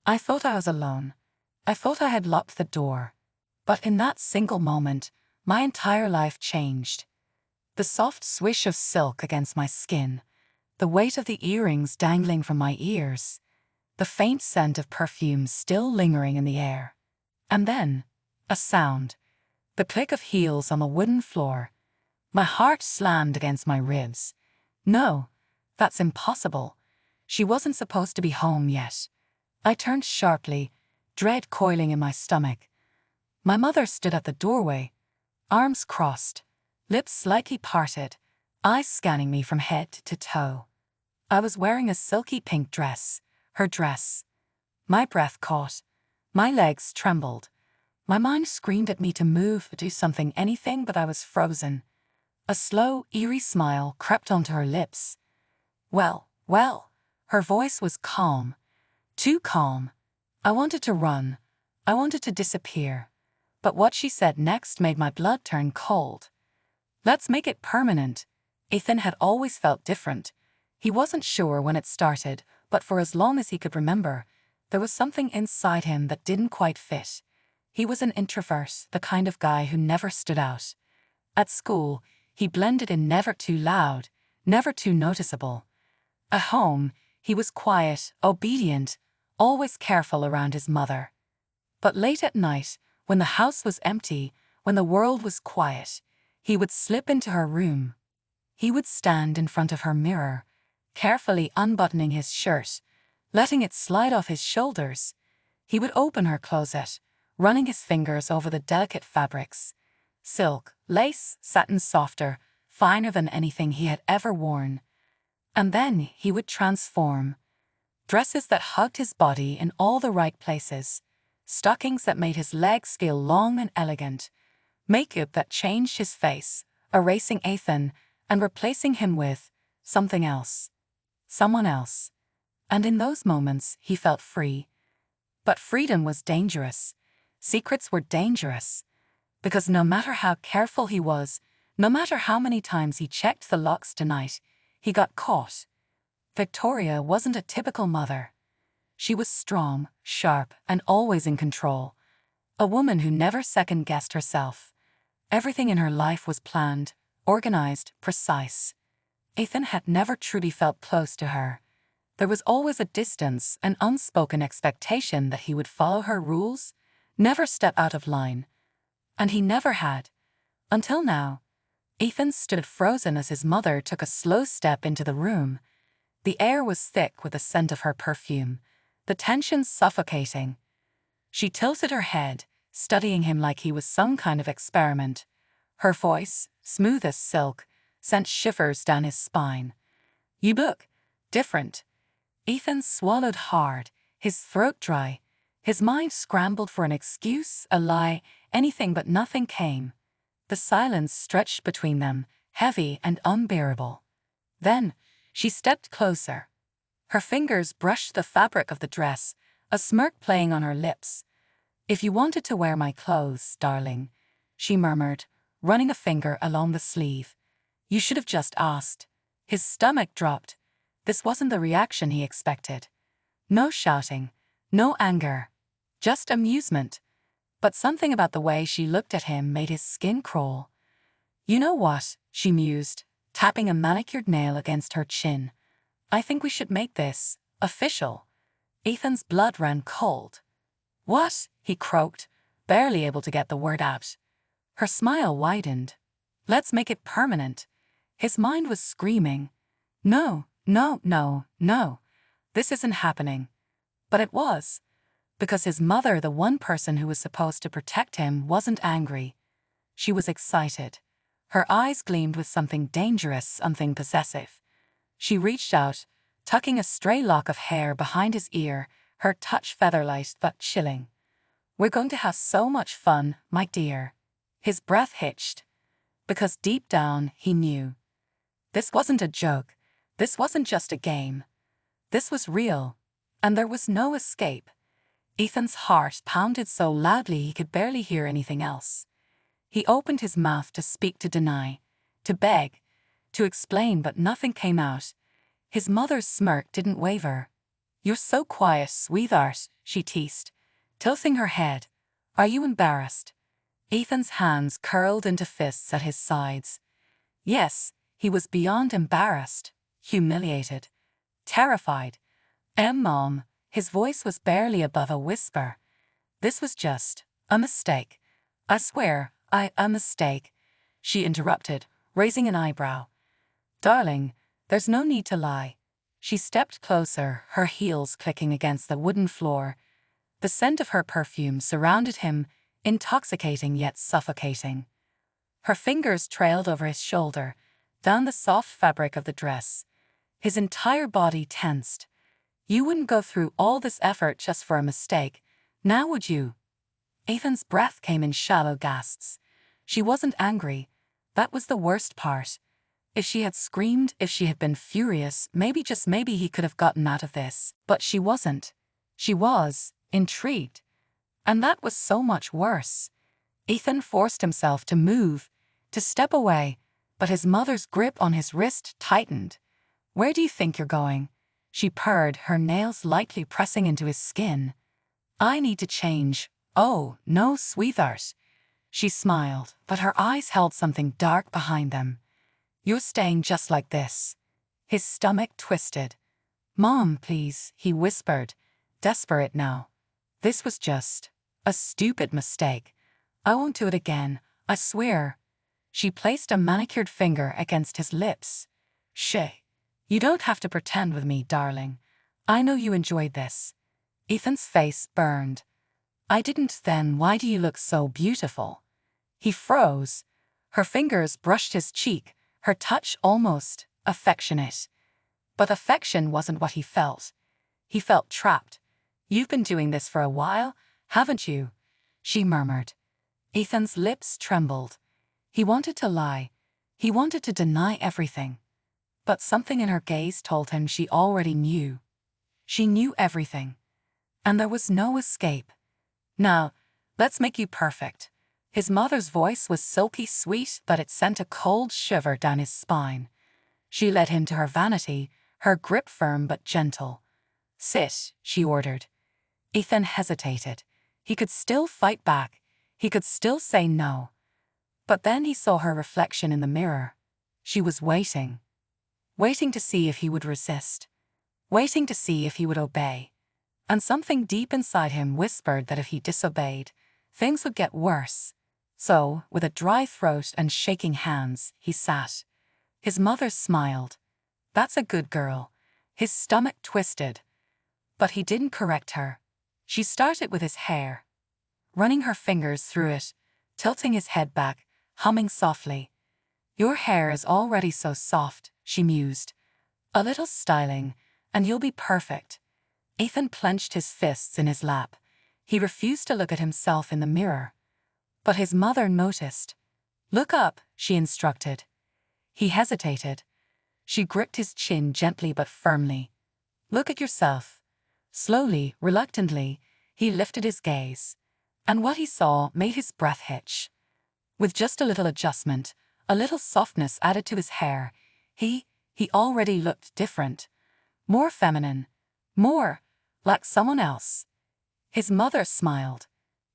I thought I was alone. I thought I had locked the door. But in that single moment, my entire life changed. The soft swish of silk against my skin, the weight of the earrings dangling from my ears, the faint scent of perfume still lingering in the air. And then, a sound. The click of heels on the wooden floor. My heart slammed against my ribs. No, that's impossible. She wasn't supposed to be home yet. I turned sharply, dread coiling in my stomach. My mother stood at the doorway, arms crossed, lips slightly parted, eyes scanning me from head to toe. I was wearing a silky pink dress, her dress. My breath caught. My legs trembled. My mind screamed at me to move, do something, anything, but I was frozen. A slow, eerie smile crept onto her lips. Well, her voice was calm. Too calm. I wanted to run. I wanted to disappear. But what she said next made my blood turn cold. Let's make it permanent. Ethan had always felt different. He wasn't sure when it started, but for as long as he could remember, there was something inside him that didn't quite fit. He was an introvert, the kind of guy who never stood out. At school, he blended in, never too loud, never too noticeable. At home, he was quiet, obedient, always careful around his mother. But late at night, when the house was empty, when the world was quiet, he would slip into her room. He would stand in front of her mirror, carefully unbuttoning his shirt, letting it slide off his shoulders. He would open her closet, running his fingers over the delicate fabrics. Silk, lace, satin, softer, finer than anything he had ever worn. And then he would transform. Dresses that hugged his body in all the right places. Stockings that made his legs feel long and elegant. Makeup that changed his face, erasing Ethan and replacing him with something else. Someone else. And in those moments, he felt free. But freedom was dangerous. Secrets were dangerous. Because no matter how careful he was, no matter how many times he checked the locks tonight, he got caught. Victoria wasn't a typical mother. She was strong, sharp, and always in control. A woman who never second-guessed herself. Everything in her life was planned, organized, precise. Ethan had never truly felt close to her. There was always a distance, an unspoken expectation that he would follow her rules, never step out of line. And he never had. Until now. Ethan stood frozen as his mother took a slow step into the room. The air was thick with the scent of her perfume, the tension suffocating. She tilted her head, studying him like he was some kind of experiment. Her voice, smooth as silk, sent shivers down his spine. "You look different." Ethan swallowed hard, his throat dry. His mind scrambled for an excuse, a lie, anything, but nothing came. The silence stretched between them, heavy and unbearable. Then, she stepped closer. Her fingers brushed the fabric of the dress, a smirk playing on her lips. "If you wanted to wear my clothes, darling," she murmured, running a finger along the sleeve. "You should have just asked." His stomach dropped. This wasn't the reaction he expected. No shouting, no anger, just amusement. But something about the way she looked at him made his skin crawl. "You know what?" she mused, tapping a manicured nail against her chin. "I think we should make this official." Ethan's blood ran cold. "What?" he croaked, barely able to get the word out. Her smile widened. "Let's make it permanent." His mind was screaming. No. This isn't happening. But it was. Because his mother, the one person who was supposed to protect him, wasn't angry. She was excited. Her eyes gleamed with something dangerous, something possessive. She reached out, tucking a stray lock of hair behind his ear, her touch feather-light but chilling. "We're going to have so much fun, my dear." His breath hitched. Because deep down, he knew. This wasn't a joke. This wasn't just a game. This was real. And there was no escape. Ethan's heart pounded so loudly he could barely hear anything else. He opened his mouth to speak, to deny, to beg, to explain, but nothing came out. His mother's smirk didn't waver. "You're so quiet, sweetheart," she teased, tilting her head. Are you embarrassed? Ethan's hands curled into fists at his sides. Yes, he was beyond embarrassed, humiliated, terrified. Mom, his voice was barely above a whisper. This was just a mistake. I swear, a mistake, she interrupted, raising an eyebrow. Darling, there's no need to lie. She stepped closer, her heels clicking against the wooden floor. The scent of her perfume surrounded him, intoxicating yet suffocating. Her fingers trailed over his shoulder, down the soft fabric of the dress. His entire body tensed. You wouldn't go through all this effort just for a mistake, now would you? Ethan's breath came in shallow gasps. She wasn't angry. That was the worst part. If she had screamed, if she had been furious, maybe, just maybe, he could have gotten out of this. But she wasn't. She was intrigued. And that was so much worse. Ethan forced himself to move, to step away, but his mother's grip on his wrist tightened. Where do you think you're going? She purred, her nails lightly pressing into his skin. I need to change. Oh, no, sweetheart. She smiled, but her eyes held something dark behind them. You're staying just like this. His stomach twisted. Mom, please, he whispered, desperate now. This was just a stupid mistake. I won't do it again, I swear. She placed a manicured finger against his lips. Shh. You don't have to pretend with me, darling. I know you enjoyed this. Ethan's face burned. I didn't then. Why do you look so beautiful? He froze. Her fingers brushed his cheek, her touch almost affectionate. But affection wasn't what he felt. He felt trapped. You've been doing this for a while, haven't you? She murmured. Ethan's lips trembled. He wanted to lie. He wanted to deny everything. But something in her gaze told him she already knew. She knew everything. And there was no escape. Now, let's make you perfect. His mother's voice was silky sweet, but it sent a cold shiver down his spine. She led him to her vanity, her grip firm but gentle. Sit, she ordered. Ethan hesitated. He could still fight back. He could still say no. But then he saw her reflection in the mirror. She was waiting. Waiting to see if he would resist. Waiting to see if he would obey. And something deep inside him whispered that if he disobeyed, things would get worse. So, with a dry throat and shaking hands, he sat. His mother smiled. That's a good girl. His stomach twisted. But he didn't correct her. She started with his hair, running her fingers through it, tilting his head back, humming softly. Your hair is already so soft, she mused. A little styling, and you'll be perfect. Ethan clenched his fists in his lap. He refused to look at himself in the mirror. But his mother noticed. Look up, she instructed. He hesitated. She gripped his chin gently but firmly. Look at yourself. Slowly, reluctantly, he lifted his gaze. And what he saw made his breath hitch. With just a little adjustment, a little softness added to his hair, he already looked different. More feminine. More like someone else. His mother smiled.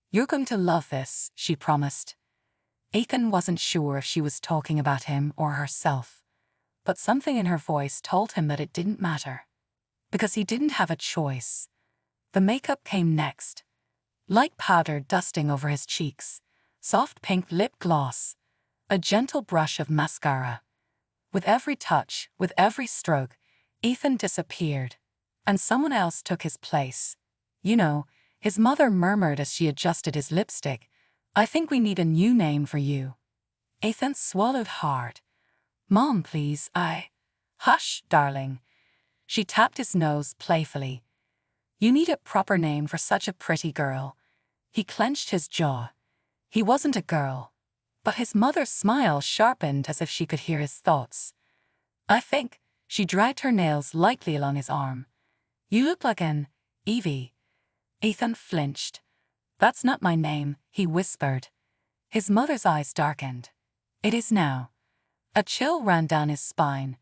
You're going to love this, she promised. Ethan wasn't sure if she was talking about him or herself. But something in her voice told him that it didn't matter. Because he didn't have a choice. The makeup came next. Light powder dusting over his cheeks. Soft pink lip gloss. A gentle brush of mascara. With every touch, with every stroke, Ethan disappeared. And someone else took his place. You know, his mother murmured as she adjusted his lipstick. I think we need a new name for you. Ethan swallowed hard. Mom, please, Hush, darling. She tapped his nose playfully. You need a proper name for such a pretty girl. He clenched his jaw. He wasn't a girl. But his mother's smile sharpened as if she could hear his thoughts. I think, she dragged her nails lightly along his arm. You look like an Evie. Ethan flinched. That's not my name, he whispered. His mother's eyes darkened. It is now. A chill ran down his spine.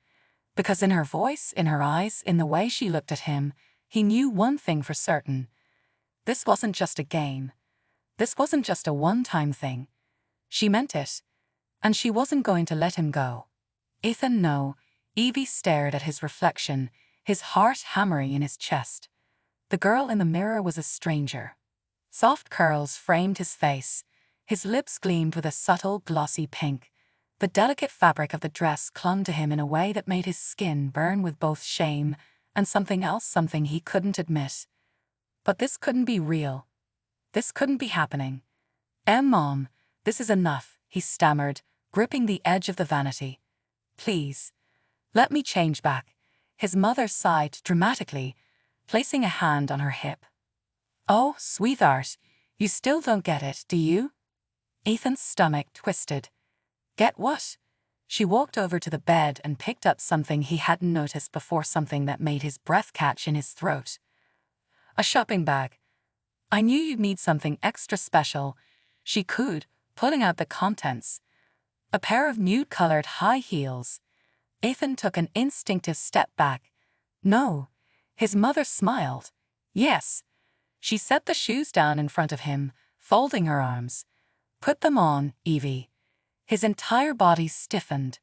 Because in her voice, in her eyes, in the way she looked at him, he knew one thing for certain. This wasn't just a game. This wasn't just a one-time thing. She meant it. And she wasn't going to let him go. Ethan, no. Evie stared at his reflection, his heart hammering in his chest. The girl in the mirror was a stranger. Soft curls framed his face. His lips gleamed with a subtle, glossy pink. The delicate fabric of the dress clung to him in a way that made his skin burn with both shame and something else, something he couldn't admit. But this couldn't be real. This couldn't be happening. Mom, this is enough, he stammered, gripping the edge of the vanity. Please, let me change back. His mother sighed dramatically, placing a hand on her hip. Oh, sweetheart, you still don't get it, do you? Ethan's stomach twisted. Get what? She walked over to the bed and picked up something he hadn't noticed before, something that made his breath catch in his throat. A shopping bag. I knew you'd need something extra special. She cooed, pulling out the contents. A pair of nude-colored high heels. Ethan took an instinctive step back. No. His mother smiled. Yes. She set the shoes down in front of him, folding her arms. Put them on, Evie. His entire body stiffened.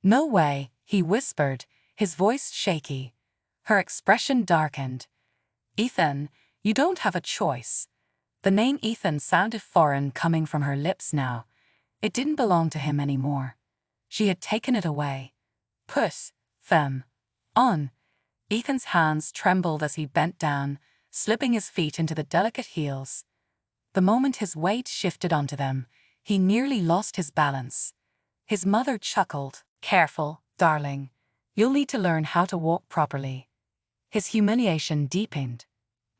No way, he whispered, his voice shaky. Her expression darkened. Ethan, you don't have a choice. The name Ethan sounded foreign coming from her lips now. It didn't belong to him anymore. She had taken it away. Put them on. Ethan's hands trembled as he bent down, slipping his feet into the delicate heels. The moment his weight shifted onto them, he nearly lost his balance. His mother chuckled. Careful, darling. You'll need to learn how to walk properly. His humiliation deepened.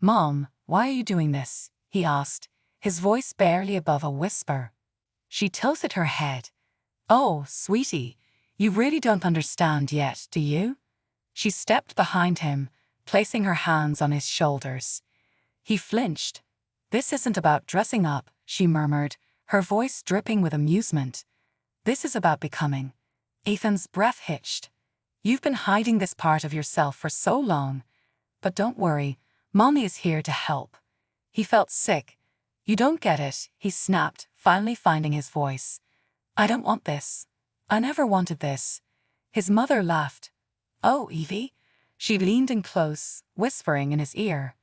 Mom, why are you doing this? He asked, his voice barely above a whisper. She tilted her head. Oh, sweetie, you really don't understand yet, do you? She stepped behind him, placing her hands on his shoulders. He flinched. This isn't about dressing up, she murmured, her voice dripping with amusement. This is about becoming. Ethan's breath hitched. You've been hiding this part of yourself for so long. But don't worry, Mommy is here to help. He felt sick. You don't get it, he snapped, finally finding his voice. I don't want this. I never wanted this. His mother laughed. Oh, Evie? She leaned in close, whispering in his ear.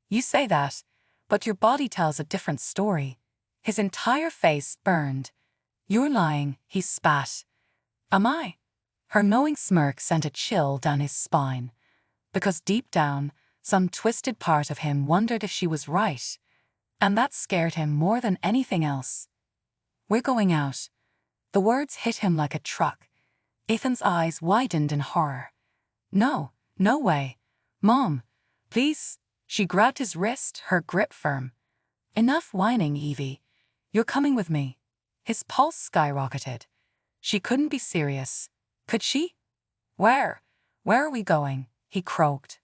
You say that, but your body tells a different story. His entire face burned. You're lying, he spat. Am I? Her knowing smirk sent a chill down his spine. Because deep down, some twisted part of him wondered if she was right. And that scared him more than anything else. We're going out. The words hit him like a truck. Ethan's eyes widened in horror. No, no way. Mom, please. She grabbed his wrist, her grip firm. Enough whining, Evie. You're coming with me. His pulse skyrocketed. She couldn't be serious. Could she? Where? Where are we going? He croaked.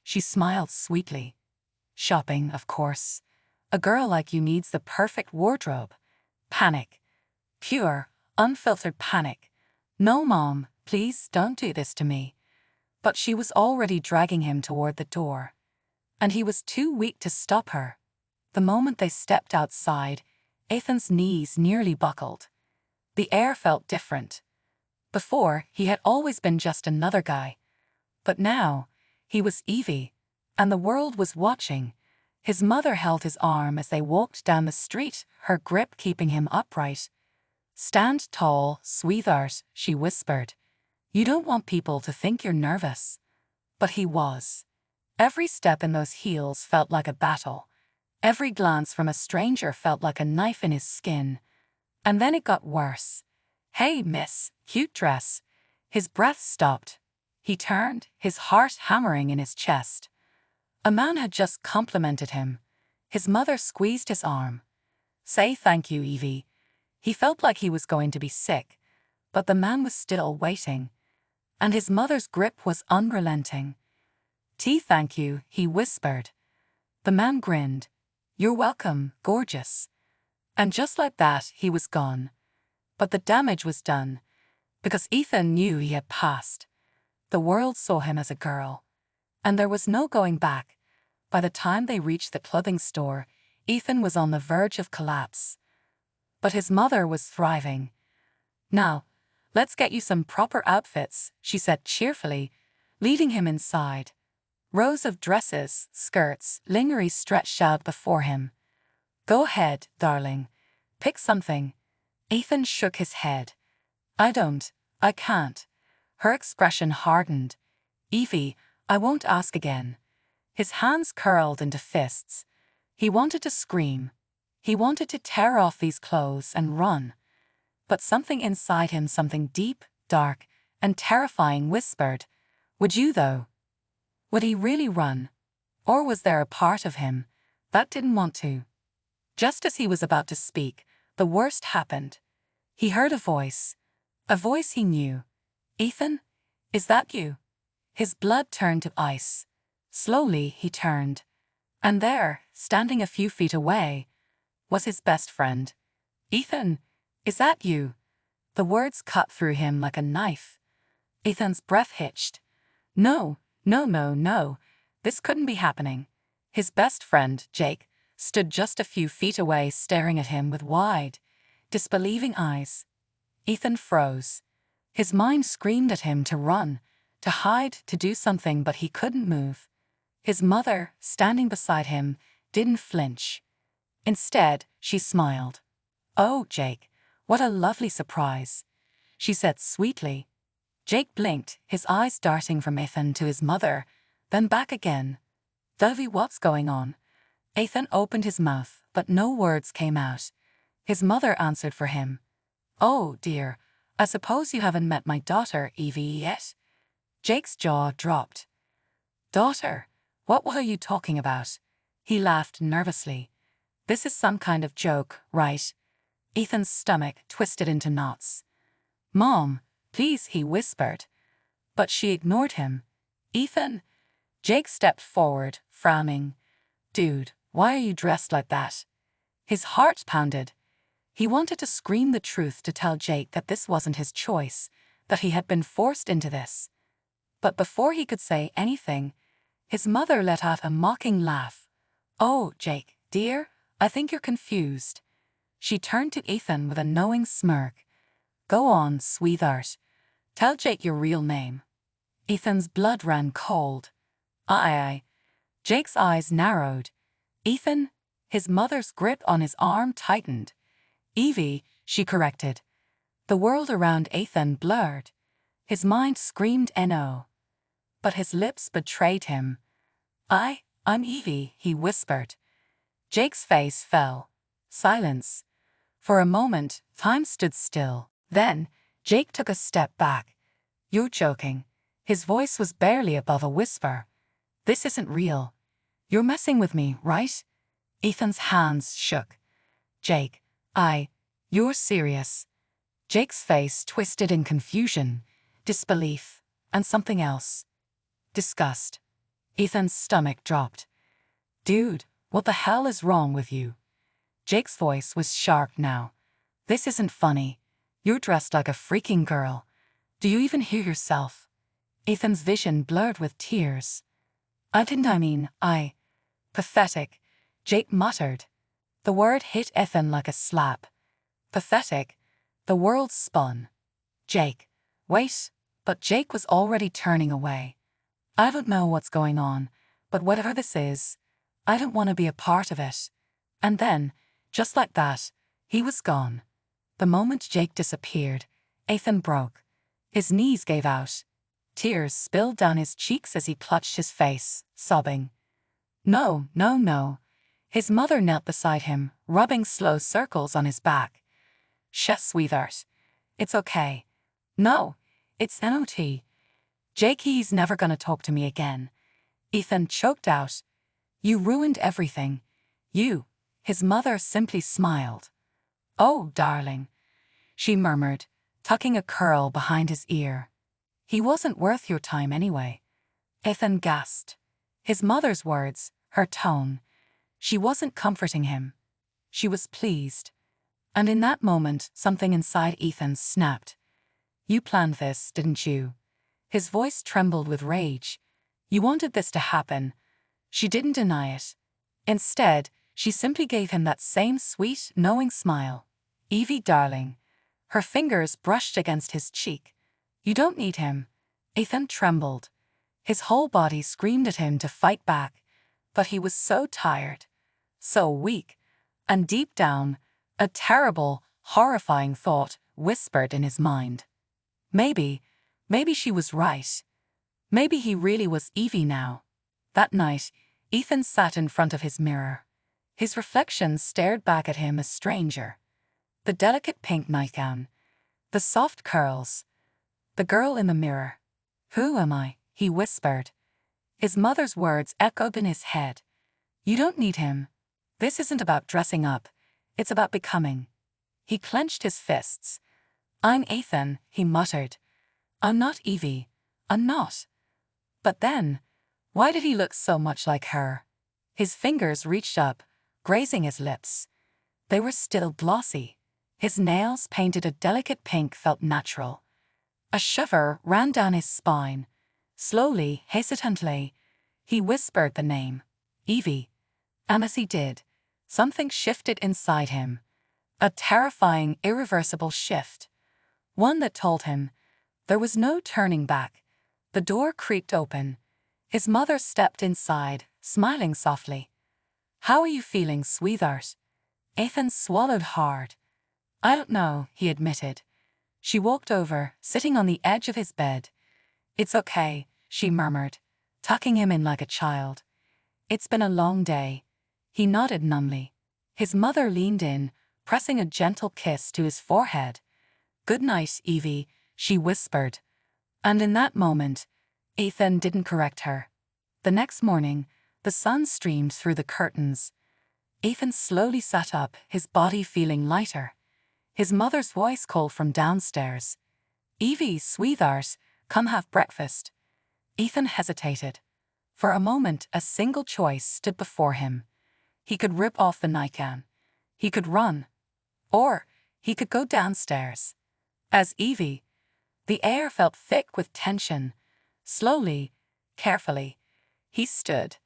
She smiled sweetly. Shopping, of course. A girl like you needs the perfect wardrobe. Panic. Pure, unfiltered panic. No, Mom, please don't do this to me. But she was already dragging him toward the door. And he was too weak to stop her. The moment they stepped outside, Ethan's knees nearly buckled. The air felt different. Before, he had always been just another guy. But now, he was Evie, and the world was watching. His mother held his arm as they walked down the street, her grip keeping him upright. Stand tall, sweetheart, she whispered. You don't want people to think you're nervous. But he was. Every step in those heels felt like a battle. Every glance from a stranger felt like a knife in his skin. And then it got worse. Hey, miss, cute dress. His breath stopped. He turned, his heart hammering in his chest. A man had just complimented him. His mother squeezed his arm. Say thank you, Evie. He felt like he was going to be sick, but the man was still waiting. And his mother's grip was unrelenting. Thank you, he whispered. The man grinned. You're welcome, gorgeous. And just like that, he was gone. But the damage was done, because Ethan knew he had passed. The world saw him as a girl. And there was no going back. By the time they reached the clothing store, Ethan was on the verge of collapse. But his mother was thriving. "Now, let's get you some proper outfits," she said cheerfully, leading him inside. Rows of dresses, skirts, lingerie stretched out before him. "Go ahead, darling. Pick something." Ethan shook his head. I can't." Her expression hardened. "Evie, I won't ask again." His hands curled into fists. He wanted to scream. He wanted to tear off these clothes and run. But something inside him, something deep, dark, and terrifying, whispered, "Would you though?" Would he really run? Or was there a part of him that didn't want to? Just as he was about to speak, the worst happened. He heard a voice he knew. "Ethan? Is that you?" His blood turned to ice. Slowly he turned. And there, standing a few feet away, was his best friend. "Ethan, is that you?" The words cut through him like a knife. Ethan's breath hitched. No. This couldn't be happening. His best friend, Jake, stood just a few feet away, staring at him with wide, disbelieving eyes. Ethan froze. His mind screamed at him to run, to hide, to do something, but he couldn't move. His mother, standing beside him, didn't flinch. Instead, she smiled. "Oh, Jake, what a lovely surprise," she said sweetly. Jake blinked, his eyes darting from Ethan to his mother, then back again. "Evie, what's going on?" Ethan opened his mouth, but no words came out. His mother answered for him. "Oh, dear, I suppose you haven't met my daughter, Evie, yet?" Jake's jaw dropped. "Daughter? What are you talking about?" He laughed nervously. "This is some kind of joke, right?" Ethan's stomach twisted into knots. "Mom, please," he whispered. But she ignored him. "Ethan?" Jake stepped forward, frowning. "Dude, why are you dressed like that?" His heart pounded. He wanted to scream the truth, to tell Jake that this wasn't his choice, that he had been forced into this. But before he could say anything, his mother let out a mocking laugh. "Oh, Jake, dear, I think you're confused." She turned to Ethan with a knowing smirk. "Go on, sweetheart. Tell Jake your real name." Ethan's blood ran cold. I. Jake's eyes narrowed. "Ethan?" His mother's grip on his arm tightened. "Evie," she corrected. The world around Ethan blurred. His mind screamed no. But his lips betrayed him. I'm Evie," he whispered. Jake's face fell. Silence. For a moment, time stood still. Then, Jake took a step back. "You're joking." His voice was barely above a whisper. "This isn't real. You're messing with me, right?" Ethan's hands shook. "Jake, you're serious." Jake's face twisted in confusion, disbelief, and something else. Disgust. Ethan's stomach dropped. "Dude, what the hell is wrong with you?" Jake's voice was sharp now. "This isn't funny. You're dressed like a freaking girl. Do you even hear yourself?" Ethan's vision blurred with tears. I. Pathetic," Jake muttered. The word hit Ethan like a slap. Pathetic. The world spun. "Jake, wait." But Jake was already turning away. "I don't know what's going on, but whatever this is, I don't want to be a part of it." And then, just like that, he was gone. The moment Jake disappeared, Ethan broke. His knees gave out. Tears spilled down his cheeks as he clutched his face, sobbing. No. His mother knelt beside him, rubbing slow circles on his back. "Shush, sweetheart. It's okay." "No, it's not. Jake, he's never gonna talk to me again." Ethan choked out. "You ruined everything. You." His mother simply smiled. "Oh, darling," she murmured, tucking a curl behind his ear. "He wasn't worth your time anyway." Ethan gasped. His mother's words, her tone. She wasn't comforting him. She was pleased. And in that moment, something inside Ethan snapped. "You planned this, didn't you?" His voice trembled with rage. "You wanted this to happen. She didn't deny it. Instead, she simply gave him that same sweet, knowing smile. "Evie, darling." Her fingers brushed against his cheek. "You don't need him." Ethan trembled. His whole body screamed at him to fight back, but he was so tired, so weak, and deep down, a terrible, horrifying thought whispered in his mind. Maybe she was right. Maybe he really was Evie now. That night, Ethan sat in front of his mirror. His reflection stared back at him a stranger. The delicate pink nightgown, the soft curls, the girl in the mirror. "Who am I?" he whispered. His mother's words echoed in his head. "You don't need him. This isn't about dressing up. It's about becoming." He clenched his fists. "I'm Ethan," he muttered. "I'm not Evie. I'm not." But then, why did he look so much like her? His fingers reached up, grazing his lips. They were still glossy. His nails, painted a delicate pink, felt natural. A shiver ran down his spine. Slowly, hesitantly, he whispered the name, Evie. And as he did, something shifted inside him. A terrifying, irreversible shift. One that told him there was no turning back. The door creaked open. His mother stepped inside, smiling softly. "How are you feeling, sweetheart?" Ethan swallowed hard. "I don't know," he admitted. She walked over, sitting on the edge of his bed. "It's okay," she murmured, tucking him in like a child. "It's been a long day." He nodded numbly. His mother leaned in, pressing a gentle kiss to his forehead. "Good night, Evie," she whispered. And in that moment, Ethan didn't correct her. The next morning, the sun streamed through the curtains. Ethan slowly sat up, his body feeling lighter. His mother's voice called from downstairs. "Evie, sweetheart, come have breakfast." Ethan hesitated. For a moment, a single choice stood before him. He could rip off the nightgown. He could run. Or he could go downstairs. As Evie, the air felt thick with tension. Slowly, carefully, he stood.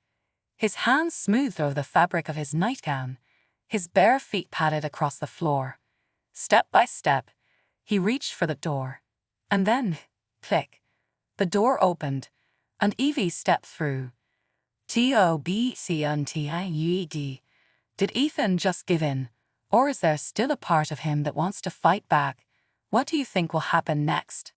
His hands smoothed over the fabric of his nightgown. His bare feet padded across the floor. Step by step, he reached for the door. And then, click, the door opened, and Evie stepped through. TOBCUNTIUED. Did Ethan just give in? Or is there still a part of him that wants to fight back? What do you think will happen next?